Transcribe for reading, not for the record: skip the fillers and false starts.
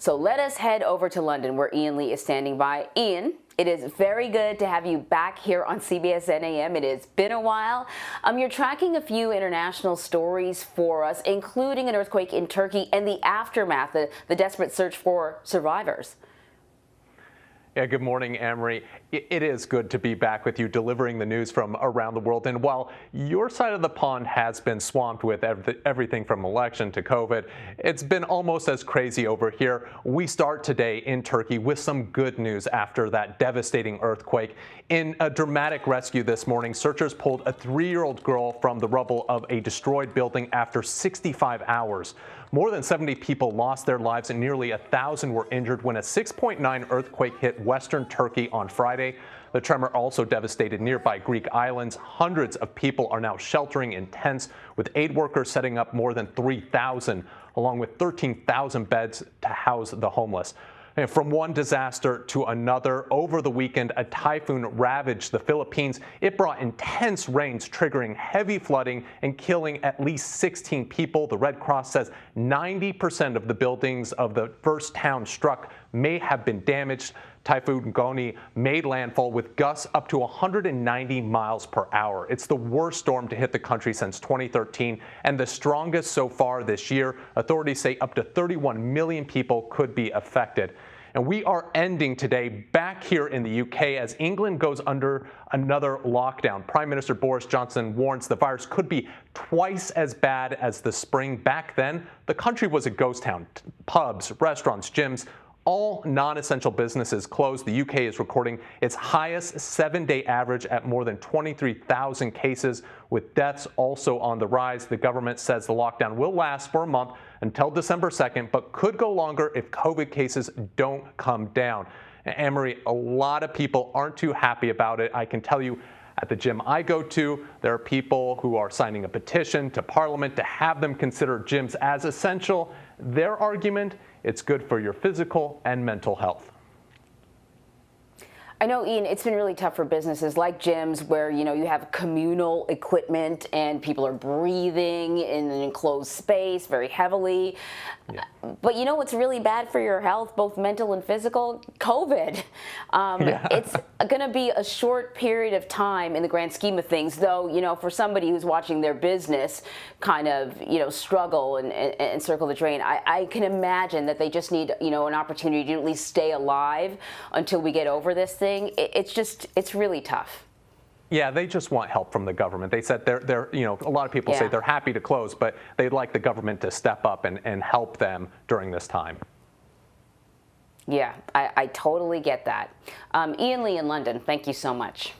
So let us head over to London, where Ian Lee is standing by. Ian, it is very good to have you back here on CBSN AM. It has been a while. You're tracking a few international stories for us, including an earthquake in Turkey and the aftermath, the desperate search for survivors. Yeah, good morning, Amory. It is good to be back with you delivering the news from around the world. And while your side of the pond has been swamped with everything from election to COVID, it's been almost as crazy over here. We start today in Turkey with some good news after that devastating earthquake. In a dramatic rescue this morning, searchers pulled a 3-year-old girl from the rubble of a destroyed building after 65 hours. More than 70 people lost their lives and nearly 1,000 were injured when a 6.9 earthquake hit western Turkey on Friday. The tremor also devastated nearby Greek islands. Hundreds of people are now sheltering in tents, with aid workers setting up more than 3,000, along with 13,000 beds to house the homeless. And from one disaster to another, over the weekend, a typhoon ravaged the Philippines. It brought intense rains, triggering heavy flooding and killing at least 16 people. The Red Cross says 90% of the buildings of the first town struck may have been damaged. Typhoon Goni made landfall with gusts up to 190 miles per hour. It's the worst storm to hit the country since 2013 and the strongest so far this year. Authorities say up to 31 million people could be affected. And we are ending today back here in the UK as England goes under another lockdown. Prime Minister Boris Johnson warns the virus could be twice as bad as the spring. Back then, the country was a ghost town. Pubs, restaurants, gyms, all non-essential businesses closed. The UK is recording its highest 7-day average at more than 23,000 cases, with deaths also on the rise. The government says the lockdown will last for a month until December 2nd, but could go longer if COVID cases don't come down. Amory, a lot of people aren't too happy about it. I can tell you, at the gym I go to, there are people who are signing a petition to Parliament to have them consider gyms as essential. Their argument, it's good for your physical and mental health. I know, Ian, it's been really tough for businesses like gyms where, you have communal equipment and people are breathing in an enclosed space very heavily. Yeah. But you know what's really bad for your health, both mental and physical? COVID. Yeah. It's going to be a short period of time in the grand scheme of things, though, for somebody who's watching their business kind of, struggle and circle the drain, I can imagine that they just need, an opportunity to at least stay alive until we get over this thing. It's really tough. Yeah, they just want help from the government. They said they're a lot of people say they're happy to close, but they'd like the government to step up and help them during this time. Yeah, I totally get that. Ian Lee in London, thank you so much.